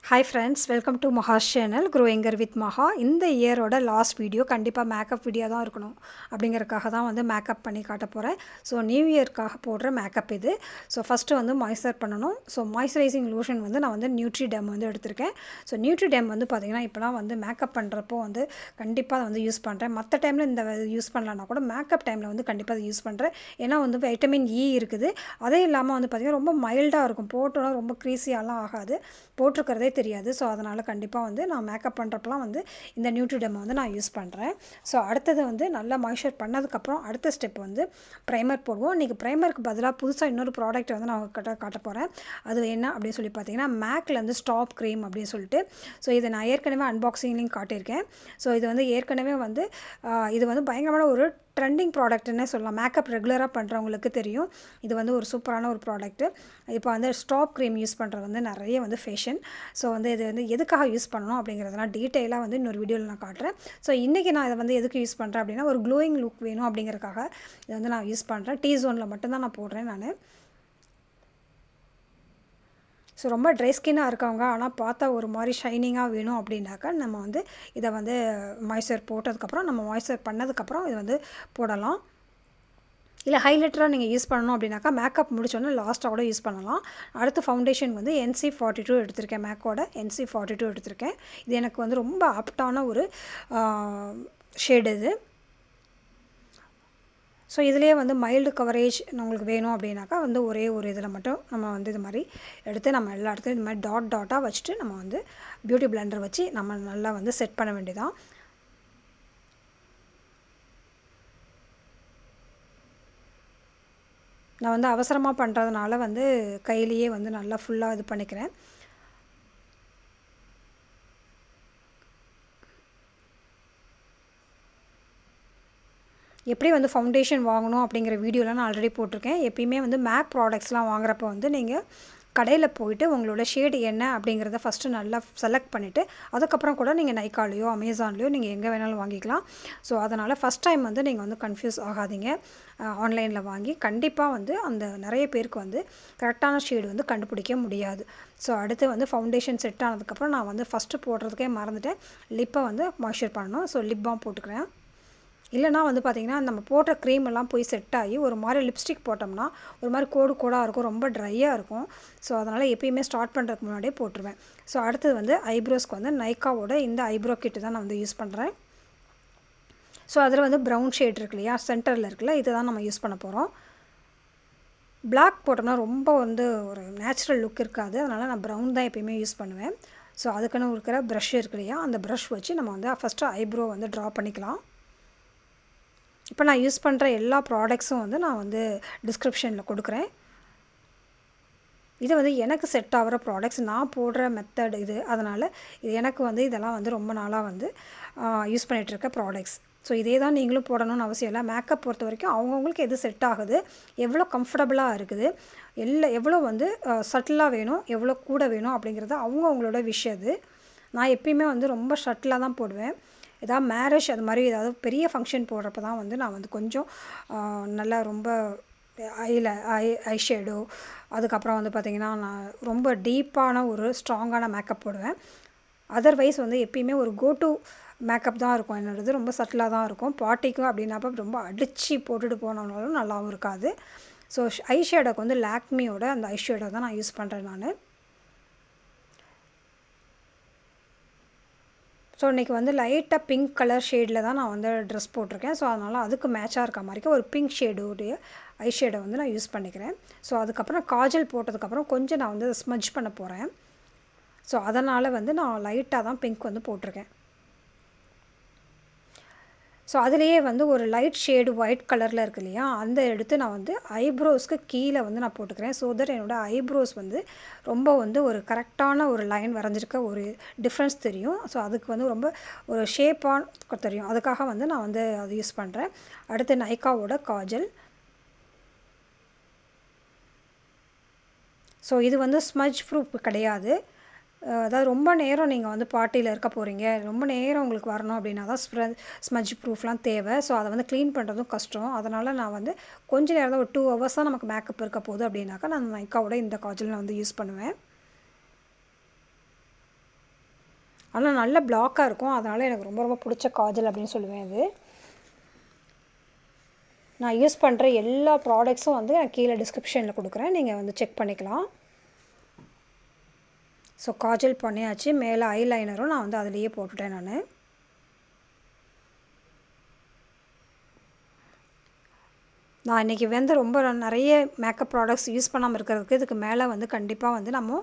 Hi friends, welcome to MAHA's channel Growing with MAHA. இந்த இயரோட last video கண்டிப்பாக makeup video தான் இருக்கணும் அப்படிங்கிறதுக்காக தான் வந்து மேக்கப் பண்ணி காட்ட போகிறேன். ஸோ நியூ இயர்க்காக போடுற மேக்கப் இது. ஸோ ஃபஸ்ட்டு வந்து மாய்ஸ்சர் பண்ணணும். ஸோ மாய்ஸ்சரைசிங் லோஷன் வந்து நான் வந்து Neutriderm வந்து எடுத்திருக்கேன். ஸோ Neutriderm வந்து பார்த்திங்கன்னா இப்போலாம் வந்து மேக்கப் பண்ணுறப்போ வந்து கண்டிப்பாக அதை வந்து யூஸ் பண்ணுறேன். மற்ற டைமில் இந்த யூஸ் பண்ணலன்னா கூட மேக்கப் டைமில் வந்து கண்டிப்பாக அதை யூஸ் பண்ணுறேன். ஏன்னா வந்து வைட்டமின் இ இருக்குது. அதே இல்லாமல் வந்து பார்த்திங்கன்னா ரொம்ப மைல்டாக இருக்கும். போட்டோன்னா ரொம்ப க்ரீஸியாலாம் ஆகாது. போட்டிருக்கிறதே தெரியாது. ஸோ அதனால் கண்டிப்பாக வந்து நான் மேக்கப் பண்ணுறப்பலாம் வந்து இந்த Neutriderm வந்து நான் யூஸ் பண்ணுறேன். ஸோ அடுத்தது வந்து நல்லா மாய்ஸ்சர் பண்ணதுக்கப்புறம் அடுத்த ஸ்டெப் வந்து ப்ரைமர் போடுவோம். இன்றைக்கி ப்ரைமருக்கு பதிலாக புதுசாக இன்னொரு ப்ராடக்ட் வந்து நான் காட்ட போகிறேன். அது என்ன அப்படின்னு சொல்லி பார்த்தீங்கன்னா மேக்லேருந்து ஸ்டாப் க்ரீம் அப்படின்னு சொல்லிட்டு. ஸோ இதை நான் ஏற்கனவே அன்பாக்சிங்லேயும் காட்டியிருக்கேன். ஸோ இது வந்து ஏற்கனவே வந்து இது வந்து பயங்கரமான ஒரு ட்ரெண்டிங் ப்ராடக்ட்னே சொல்லலாம். மேக்கப் ரெகுலராக பண்ணுறவங்களுக்கு தெரியும். இது வந்து ஒரு சூப்பரான ஒரு ப்ராடக்ட்டு. இப்போ வந்து ஸ்டாப் க்ரீம் யூஸ் பண்ணுறது வந்து நிறைய வந்து ஃபேஷன். ஸோ வந்து இது வந்து எதுக்காக யூஸ் பண்ணணும் அப்படிங்கிறதெல்லாம் டீட்டெயிலாக வந்து இன்னொரு வீடியோவில் நான் காட்டுறேன். ஸோ இன்றைக்கி நான் இதை வந்து எதுக்கு யூஸ் பண்ணுறேன் அப்படின்னா ஒரு க்ளோயிங் லுக் வேணும் அப்படிங்கிறதுக்காக இதை வந்து நான் யூஸ் பண்ணுறேன். டீ ஜோனில் மட்டும்தான் நான் போடுறேன் நான். ஸோ ரொம்ப ட்ரை ஸ்கின்னாக இருக்கவங்க ஆனால் பார்த்தா ஒரு மாதிரி ஷைனிங்காக வேணும் அப்படின்னாக்கா நம்ம வந்து இதை வந்து மாய்ஸ்சர் போட்டதுக்கப்புறம் நம்ம மாய்ஸ்சர் பண்ணதுக்கப்புறம் இது வந்து போடலாம். இல்லை ஹைலைட்டராக நீங்கள் யூஸ் பண்ணணும் அப்படின்னாக்கா மேக்கப் முடிச்சோன்னே லாஸ்ட்டாக கூட யூஸ் பண்ணலாம். அடுத்து ஃபவுண்டேஷன் வந்து NC42 எடுத்திருக்கேன். மேக்கோட NC42 எடுத்திருக்கேன். இது எனக்கு வந்து ரொம்ப ஆப்டான ஒரு ஷேடு இது. ஸோ இதிலேயே வந்து மைல்டு கவரேஜ் நம்மளுக்கு வேணும் அப்படின்னாக்கா வந்து ஒரே ஒரு இதில் மட்டும் நம்ம வந்து இது மாதிரி எடுத்து நம்ம எல்லா இடத்துலையும் இது மாதிரி டாட்டாக வச்சுட்டு நம்ம வந்து பியூட்டி பிளெண்டர் வச்சு நம்ம நல்லா வந்து செட் பண்ண வேண்டியதான். நான் வந்து அவசரமாக பண்ணுறதுனால வந்து கையிலேயே வந்து நல்லா ஃபுல்லாக இது பண்ணிக்கிறேன். எப்படி வந்து ஃபவுண்டேஷன் வாங்கணும் அப்படிங்கிற வீடியோலாம் நான் ஆல்ரெடி போட்டிருக்கேன். எப்பயுமே வந்து மேக் ப்ராடக்ட்ஸ்லாம் வாங்குறப்போ வந்து நீங்கள் கடையில் போயிட்டு உங்களோட ஷேடு என்ன அப்படிங்கிறத ஃபஸ்ட்டு நல்லா செலக்ட் பண்ணிவிட்டு அதுக்கப்புறம் கூட நீங்கள் நைக்காலேயோ அமேசான்லேயோ நீங்கள் எங்கே வேணாலும் வாங்கிக்கலாம். ஸோ அதனால் ஃபஸ்ட் டைம் வந்து நீங்கள் வந்து கன்ஃபியூஸ் ஆகாதீங்க. ஆன்லைனில் வாங்கி கண்டிப்பாக வந்து அந்த நிறைய பேருக்கு வந்து கரெக்டான ஷேடு வந்து கண்டுபிடிக்க முடியாது. ஸோ அடுத்து வந்து ஃபவுண்டேஷன் செட் ஆனதுக்கப்புறம் நான் வந்து ஃபஸ்ட்டு போடுறதுக்கே மறந்துட்டேன். லிப்பை வந்து மாய்ஸ்சர் பண்ணணும். ஸோ லிப் பாம் போட்டுக்கிறேன். இல்லைனா வந்து பார்த்திங்கன்னா நம்ம போட்ட க்ரீம் எல்லாம் போய் செட் ஆகி ஒரு மாதிரி லிப்ஸ்டிக் போட்டோம்னா ஒரு மாதிரி கோடாக இருக்கும், ரொம்ப ட்ரையாக இருக்கும். ஸோ அதனால் எப்பயுமே ஸ்டார்ட் பண்ணுறதுக்கு முன்னாடியே போட்டுருவேன். ஸோ அடுத்தது வந்து ஐப்ரோஸ்க்கு வந்து நைக்காவோட இந்த ஐப்ரோ கிட்டு தான் நான் வந்து யூஸ் பண்ணுறேன். ஸோ அதில் வந்து ப்ரௌன் ஷேட் இருக்கு இல்லையா, சென்டரில் இருக்குல்ல, இதை தான் நம்ம யூஸ் பண்ண போகிறோம். பிளாக் போட்டோம்னா ரொம்ப வந்து ஒரு நேச்சுரல் லுக் இருக்காது. அதனால் நான் ப்ரௌன் தான் எப்பயுமே யூஸ் பண்ணுவேன். ஸோ அதுக்குன்னு இருக்கிற ப்ரஷ் இருக்கு இல்லையா, அந்த ப்ரஷ் வச்சு நம்ம வந்து ஃபஸ்ட்டு ஐப்ரோ வந்து ட்ரா பண்ணிக்கலாம். இப்போ நான் யூஸ் பண்ணுற எல்லா ப்ராடக்ட்ஸும் வந்து நான் வந்து டிஸ்கிரிப்ஷனில் கொடுக்குறேன். இது வந்து எனக்கு செட் ஆகிற ப்ராடக்ட்ஸ், நான் போடுற மெத்தட் இது. அதனால் இது எனக்கு வந்து இதெல்லாம் வந்து ரொம்ப நாளாக வந்து யூஸ் பண்ணிகிட்ருக்க ப்ராடக்ட்ஸ். ஸோ இதே தான் நீங்களும் போடணும்னு அவசியம் இல்லை. மேக்கப் பொறுத்த வரைக்கும் அவங்கவுங்களுக்கு எது செட் ஆகுது, எவ்வளோ கம்ஃபர்டபுளாக இருக்குது, எவ்வளோ வந்து சட்டிலாக வேணும், எவ்வளோ கூட வேணும் அப்படிங்கிறது அவங்கவுங்களோட விஷயம் அது. நான் எப்பயுமே வந்து ரொம்ப ஷட்டிலாக தான் போடுவேன். ஏதாவது மேரேஜ் அது மாதிரி ஏதாவது பெரிய ஃபங்க்ஷன் போடுறப்ப தான் வந்து நான் வந்து கொஞ்சம் நல்லா ரொம்ப ஐ ஷேடோ, அதுக்கப்புறம் வந்து பார்த்திங்கன்னா நான் ரொம்ப டீப்பான ஒரு ஸ்ட்ராங்கான மேக்கப் போடுவேன். அதர்வைஸ் வந்து எப்பயுமே ஒரு கோட்டு மேக்கப் தான் இருக்கும் என்னோடது. ரொம்ப சட்டிலாக தான் இருக்கும். பார்ட்டிக்கும் அப்படின்னாப்போ ரொம்ப அடித்து போட்டுட்டு போனாலும் நல்லாவும் இருக்காது. ஸோ ஐ ஷேடோக்கு வந்து லாக்மியோட அந்த ஐ ஷேடோ தான் நான் யூஸ் பண்ணுறேன் நான். ஸோ இன்றைக்கி வந்து லைட்டாக பிங்க் கலர் ஷேடில் தான் நான் வந்து ட்ரெஸ் போட்டிருக்கேன். ஸோ அதனால் அதுக்கு மேட்சாக இருக்க மாதிரிக்கு ஒரு பிங்க் ஷேடோடைய ஐ ஷேடை வந்து நான் யூஸ் பண்ணிக்கிறேன். ஸோ அதுக்கப்புறம் காஜல் போட்டதுக்கப்புறம் கொஞ்சம் நான் வந்து ஸ்மஜ் பண்ண போகிறேன். ஸோ அதனால் வந்து நான் லைட்டாக தான் பிங்க் வந்து போட்டிருக்கேன். ஸோ அதிலேயே வந்து ஒரு லைட் ஷேடு ஒயிட் கலரில் இருக்கு இல்லையா, அந்த எடுத்து நான் வந்து ஐப்ரோஸ்க்கு கீழே வந்து நான் போட்டுக்கிறேன். ஸோ தட் என்னோடய ஐப்ரோஸ் வந்து ரொம்ப வந்து ஒரு கரெக்டான ஒரு லைன் வரைஞ்சிருக்க ஒரு டிஃப்ரென்ஸ் தெரியும். ஸோ அதுக்கு வந்து ரொம்ப ஒரு ஷேப்பாக தெரியும். அதுக்காக வந்து நான் வந்து அது யூஸ் பண்ணுறேன். அடுத்து நைக்காவோட காஜல். ஸோ இது வந்து ஸ்மஜ் ப்ரூஃப் கிடையாது. அதாவது ரொம்ப நேரம் நீங்கள் வந்து பார்ட்டியில் இருக்க போகிறீங்க, ரொம்ப நேரம் உங்களுக்கு வரணும் அப்படின்னா தான் ஸ்மஜ் ப்ரூஃப்லாம் தேவை. ஸோ அதை வந்து க்ளீன் பண்ணுறதும் கஷ்டம். அதனால் நான் வந்து கொஞ்சம் நேரம் தான், ஒரு 2 hours தான் நமக்கு மேக்கப் இருக்க போகுது அப்படின்னாக்கா நான் நைக்காவோட இந்த காஜல் நான் வந்து யூஸ் பண்ணுவேன். ஆனால் நல்ல பிளாக்காக இருக்கும். அதனால் எனக்கு ரொம்ப ரொம்ப பிடிச்ச காஜல் அப்படின்னு சொல்லுவேன் இது. நான் யூஸ் பண்ணுற எல்லா ப்ராடக்ட்ஸும் வந்து நான் கீழே டிஸ்கிரிப்ஷனில் கொடுக்குறேன், நீங்கள் வந்து செக் பண்ணிக்கலாம். ஸோ காஜல் பண்ணியாச்சு. மேலே ஐலைனரும் நான் வந்து அதிலேயே போட்டுட்டேன் நான். நான் இன்றைக்கி வந்து ரொம்ப நிறைய மேக்கப் ப்ராடக்ட்ஸ் யூஸ் பண்ணாமல் இருக்கிறதுக்கு இதுக்கு மேலே வந்து கண்டிப்பாக வந்து நம்ம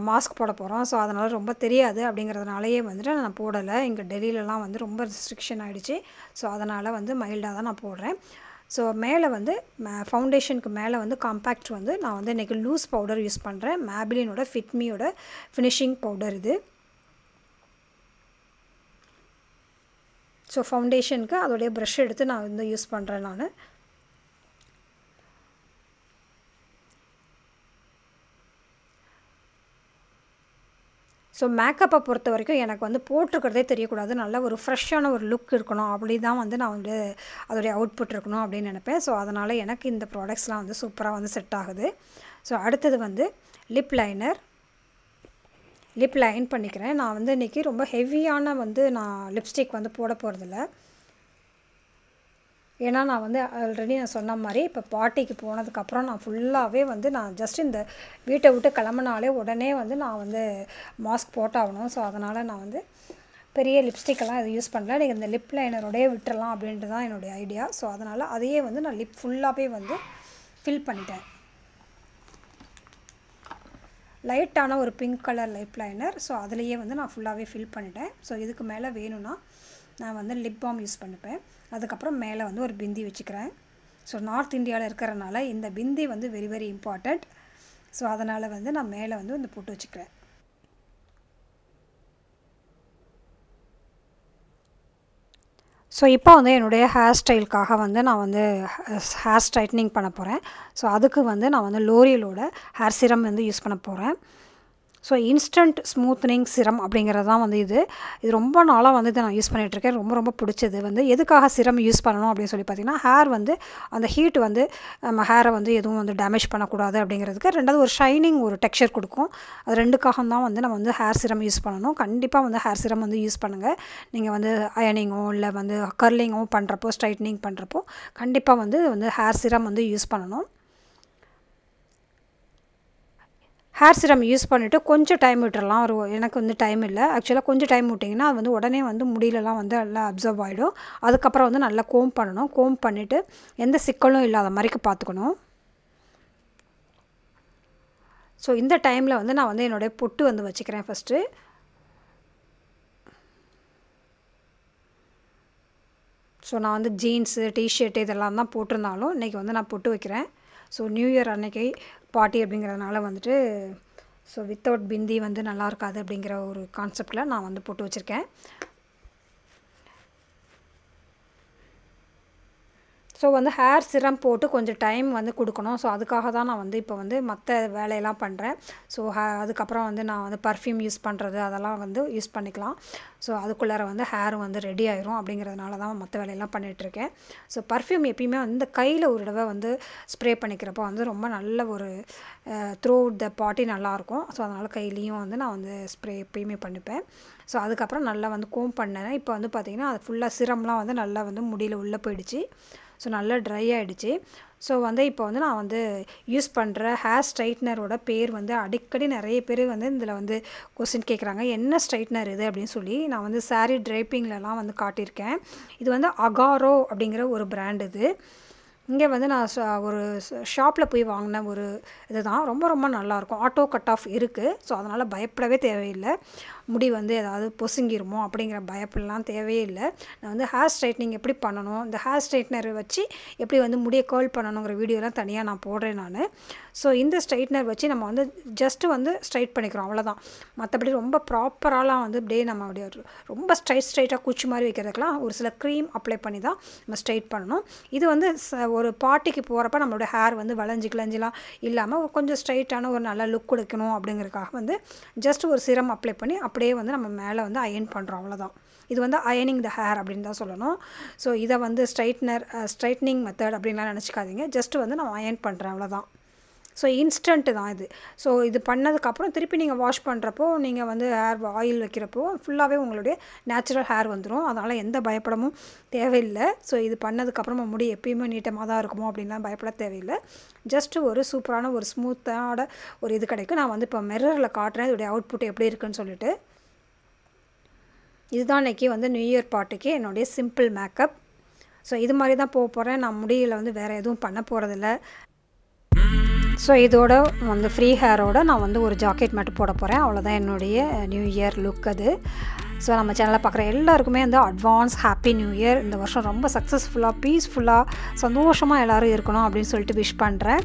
மாஸ்க் போட போகிறோம். ஸோ அதனால் ரொம்ப தெரியாது அப்படிங்கிறதுனாலேயே வந்துட்டு நான் போடலை. இங்கே டெல்லியிலலாம் வந்து ரொம்ப ரெஸ்ட்ரிக்ஷன் ஆகிடுச்சு. ஸோ அதனால் வந்து மைல்டாக தான் நான் போடுறேன். ஸோ மேலே வந்து ஃபவுண்டேஷனுக்கு மேலே வந்து காம்பேக்ட் வந்து நான் வந்து இன்றைக்கி லூஸ் பவுடர் யூஸ் பண்ணுறேன். மேபிலினோட ஃபிட்மியோட ஃபினிஷிங் பவுடர் இது. ஸோ ஃபவுண்டேஷனுக்கு அதோடைய ப்ரஷ் எடுத்து நான் வந்து யூஸ் பண்ணுறேன் நான். ஸோ மேக்கப்பை பொறுத்த வரைக்கும் எனக்கு வந்து போட்டிருக்கிறதே தெரியக்கூடாது, நல்ல ஒரு ஃப்ரெஷ்ஷான ஒரு லுக் இருக்கணும், அப்படி தான் வந்து நான் வந்து அதோடைய அவுட்புட் இருக்கணும் அப்படின்னு நினைப்பேன். ஸோ அதனால் எனக்கு இந்த ப்ராடக்ட்ஸ்லாம் வந்து சூப்பராக வந்து செட் ஆகுது. ஸோ அடுத்தது வந்து லிப் லைனர். லிப் லைன் பண்ணிக்கிறேன். நான் வந்து இன்றைக்கி ரொம்ப ஹெவியான வந்து நான் லிப்ஸ்டிக் வந்து போட போகிறதில்ல. ஏன்னா நான் வந்து ஆல்ரெடி நான் சொன்ன மாதிரி இப்போ பார்ட்டிக்கு போனதுக்கப்புறம் நான் ஃபுல்லாகவே வந்து நான் ஜஸ்ட் இந்த வீட்டை விட்டு கிளம்புனாலே உடனே வந்து நான் வந்து மாஸ்க் போட்டாகணும். ஸோ அதனால் நான் வந்து பெரிய லிப்ஸ்டிக்கெல்லாம் இது யூஸ் பண்ணல. நீங்கள் இந்த லிப் லைனரோடய விட்டுறலாம் அப்படின்ட்டு தான் என்னுடைய ஐடியா. ஸோ அதனால் அதையே வந்து நான் லிப் ஃபுல்லாகவே வந்து ஃபில் பண்ணிட்டேன். லைட்டான ஒரு pink colour lip liner. So அதுலேயே வந்து நான் ஃபுல்லாகவே ஃபில் பண்ணிட்டேன். ஸோ இதுக்கு மேலே வேணும்னா நான் வந்து லிப் பாம் யூஸ் பண்ணிப்பேன். அதுக்கப்புறம் மேலே வந்து ஒரு பிந்தி வச்சுக்கிறேன். ஸோ நார்த் இந்தியாவில் இருக்கிறனால இந்த பிந்தி வந்து வெரி வெரி இம்பார்ட்டண்ட். ஸோ அதனால் வந்து நான் மேலே வந்து இந்த போட்டு வச்சுக்கிறேன். ஸோ இப்போ வந்து என்னுடைய ஹேர் ஸ்டைலுக்காக வந்து நான் வந்து ஹேர் ஸ்ட்ரைட்னிங் பண்ண போகிறேன். ஸோ அதுக்கு வந்து நான் வந்து லோரியலோட ஹேர் சிரம் வந்து யூஸ் பண்ண போகிறேன். ஸோ இன்ஸ்டன்ட் ஸ்மூத்னிங் சிரம் அப்படிங்கிறது தான் வந்து இது ரொம்ப நாளாக வந்து இதை நான் யூஸ் பண்ணிகிட்ருக்கேன். ரொம்ப ரொம்ப பிடிச்சது வந்து எதுக்காக சிரம் யூஸ் பண்ணணும் அப்படின்னு சொல்லி பார்த்திங்கன்னா, ஹேர் வந்து அந்த ஹீட் வந்து நம்ம ஹேரை வந்து எதுவும் வந்து டேமேஜ் பண்ணக்கூடாது அப்படிங்கிறதுக்கு. ரெண்டாவது ஒரு ஷைனிங் ஒரு டெக்ஸ்சர் கொடுக்கும். அது ரெண்டுக்காக தான் வந்து நம்ம வந்து ஹேர் சிரம் யூஸ் பண்ணணும். கண்டிப்பாக வந்து ஹேர் சிரம் வந்து யூஸ் பண்ணுங்கள். நீங்கள் வந்து அயனிங்கோ இல்லை வந்து கர்லிங்கோ பண்ணுறப்போ ஸ்ட்ரைட்னிங் பண்ணுறப்போ கண்டிப்பாக வந்து ஹேர் சிரம் வந்து யூஸ் பண்ணணும். ஹேர் சிரம் யூஸ் பண்ணிவிட்டு கொஞ்சம் டைம் விட்டுறலாம். எனக்கு வந்து டைம் இல்லை. ஆக்சுவலாக கொஞ்சம் டைம் விட்டிங்கன்னா அது வந்து உடனே வந்து முடியலலாம் வந்து நல்லா அப்சர்வ் ஆகிடும். அதுக்கப்புறம் வந்து நல்லா கோம் பண்ணணும். கோம் பண்ணிவிட்டு எந்த சிக்கலும் இல்லாத மாதிரிக்கு பார்த்துக்கணும். ஸோ இந்த டைமில் வந்து நான் வந்து என்னுடைய பொட்டு வந்து வச்சுக்கிறேன் ஃபஸ்ட்டு. ஸோ நான் வந்து ஜீன்ஸு டிஷர்ட்டு இதெல்லாம் தான் போட்டிருந்தாலும் இன்றைக்கி வந்து நான் பொட்டு வைக்கிறேன். ஸோ நியூ இயர் அன்னைக்கு பார்ட்டி அப்படிங்கிறதுனால வந்துட்டு ஸோ வித்தவுட் பிந்தி வந்து நல்லா இருக்காது அப்படிங்கிற ஒரு கான்செப்டில் நான் வந்து போட்டு வச்சுருக்கேன். ஸோ வந்து ஹேர் சிரம் போட்டு கொஞ்சம் டைம் வந்து கொடுக்கணும். ஸோ அதுக்காக தான் நான் வந்து இப்போ வந்து மற்ற வேலையெல்லாம் பண்ணுறேன். ஸோ அதுக்கப்புறம் வந்து நான் வந்து பர்ஃப்யூம் யூஸ் பண்ணுறது அதெல்லாம் வந்து யூஸ் பண்ணிக்கலாம். ஸோ அதுக்குள்ளார வந்து ஹேர் வந்து ரெடி ஆயிரும் அப்படிங்கிறதுனால தான் மற்ற வேலையெல்லாம் பண்ணிகிட்ருக்கேன். ஸோ பர்ஃப்யூம் எப்பயுமே வந்து கையில் ஒரு தடவை வந்து ஸ்ப்ரே பண்ணிக்கிறப்போ வந்து ரொம்ப நல்ல ஒரு த்ரூ அவுட் த பார்ட்டி நல்லாயிருக்கும். ஸோ அதனால் கையிலையும் வந்து நான் வந்து ஸ்ப்ரே எப்பயுமே பண்ணிப்பேன். ஸோ அதுக்கப்புறம் நல்லா வந்து கோம் பண்ணேன். இப்போ வந்து பார்த்திங்கன்னா அது ஃபுல்லாக சிரம்லாம் வந்து நல்லா வந்து முடியில் உள்ளே போயிடுச்சு. ஸோ நல்லா ட்ரை ஆகிடுச்சு. ஸோ வந்து இப்போ வந்து நான் வந்து யூஸ் பண்ணுற ஹேர் ஸ்ட்ரைட்னரோட பேர் வந்து அடிக்கடி நிறைய பேர் வந்து இதில் வந்து கொஸ்டின் கேட்குறாங்க, என்ன ஸ்ட்ரைட்னர் இது அப்படின்னு சொல்லி. நான் வந்து saree drapingலலாம் வந்து காட்டியிருக்கேன். இது வந்து agaro அப்படிங்கிற ஒரு பிராண்ட் இது. இங்கே வந்து நான் ஒரு ஷாப்பில் போய் வாங்கின ஒரு இதுதான். ரொம்ப ரொம்ப நல்லாயிருக்கும். ஆட்டோ கட் ஆஃப் இருக்குது. ஸோ அதனால் பயப்படவே தேவையில்லை. முடி வந்து ஏதாவது பொசுங்கிருமோ அப்படிங்கிற பயப்படலாம் தேவையே இல்லை. நான் வந்து ஹேர் ஸ்ட்ரைட்னிங் எப்படி பண்ணணும், இந்த ஹேர் ஸ்ட்ரைட்னர் வச்சு எப்படி வந்து முடியை கேர்ள் பண்ணணுங்கிற வீடியோலாம் தனியாக நான் போடுறேன் நான். ஸோ இந்த ஸ்ட்ரைட்னர் வச்சு நம்ம வந்து ஜஸ்ட்டு வந்து ஸ்ட்ரைட் பண்ணிக்கிறோம், அவ்வளோதான். மற்றபடி ரொம்ப ப்ராப்பராலாம் வந்து அப்படியே நம்ம அப்படியே ரொம்ப ஸ்ட்ரைட்டாக குச்சி மாதிரி வைக்கிறதுக்கெலாம் ஒரு சில க்ரீம் அப்ளை பண்ணி தான் நம்ம ஸ்ட்ரைட் பண்ணணும். இது வந்து ஒரு பார்ட்டிக்கு போகிறப்ப நம்மளோட ஹேர் வந்து வளைஞ்சி கிளஞ்சிலாம் இல்லாமல் கொஞ்சம் ஸ்ட்ரைட்டான ஒரு நல்ல லுக் கொடுக்கணும் அப்படிங்கிறதுக்காக வந்து ஜஸ்ட் ஒரு சிரம் அப்ளை பண்ணி அப்படியே வந்து நம்ம மேலே வந்து அயன் பண்ணுறோம், அவ்வளோதான். இது வந்து அயனிங் த ஹேர் அப்படின்னு தான் சொல்லணும். ஸோ இதை வந்து ஸ்ட்ரைட்னிங் மெத்தட் அப்படின்லாம் நினச்சிக்காதீங்க. ஜஸ்ட்டு வந்து நான் அயன் பண்ணுறேன், அவ்வளோதான். ஸோ இன்ஸ்டன்ட்டு தான் இது. ஸோ இது பண்ணதுக்கப்புறம் திருப்பி நீங்கள் வாஷ் பண்ணுறப்போ நீங்கள் வந்து ஹேர் ஆயில் வைக்கிறப்போ ஃபுல்லாகவே உங்களுடைய நேச்சுரல் ஹேர் வந்துடும். அதனால் எந்த பயப்படமும் தேவையில்லை. ஸோ இது பண்ணதுக்கப்புறமா முடி எப்பயுமே நீட்டமாக தான் இருக்குமோ அப்படின்லாம் பயப்பட தேவையில்லை. ஜஸ்ட்டு ஒரு சூப்பரான ஒரு ஸ்மூத்தான ஒரு இது கிடைக்கும். நான் வந்து இப்போ மிரரில் காட்டுறேன் இதோடைய அவுட்புட் எப்படி இருக்குன்னு சொல்லிட்டு. இதுதான் இன்றைக்கி வந்து நியூ இயர் பார்ட்டிக்கு என்னுடைய சிம்பிள் மேக்கப். ஸோ இது மாதிரி தான் போக போகிறேன். நான் முடியில் வந்து வேறு எதுவும் பண்ண போகிறதில்ல. ஸோ இதோட வந்து ஃப்ரீ ஹேரோட நான் வந்து ஒரு ஜாக்கெட் மட்டும் போட போகிறேன். அவ்வளோதான் என்னுடைய நியூ இயர் லுக் அது. ஸோ நம்ம சேனலில் பார்க்குற எல்லாருக்குமே வந்து அட்வான்ஸ் ஹாப்பி நியூ இயர். இந்த வருஷம் ரொம்ப சக்ஸஸ்ஃபுல்லாக பீஸ்ஃபுல்லாக சந்தோஷமாக எல்லோரும் இருக்கணும் அப்படின்னு சொல்லிட்டு விஷ் பண்ணுறேன்.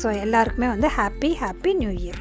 ஸோ எல்லாருக்குமே வந்து ஹாப்பி நியூ இயர்.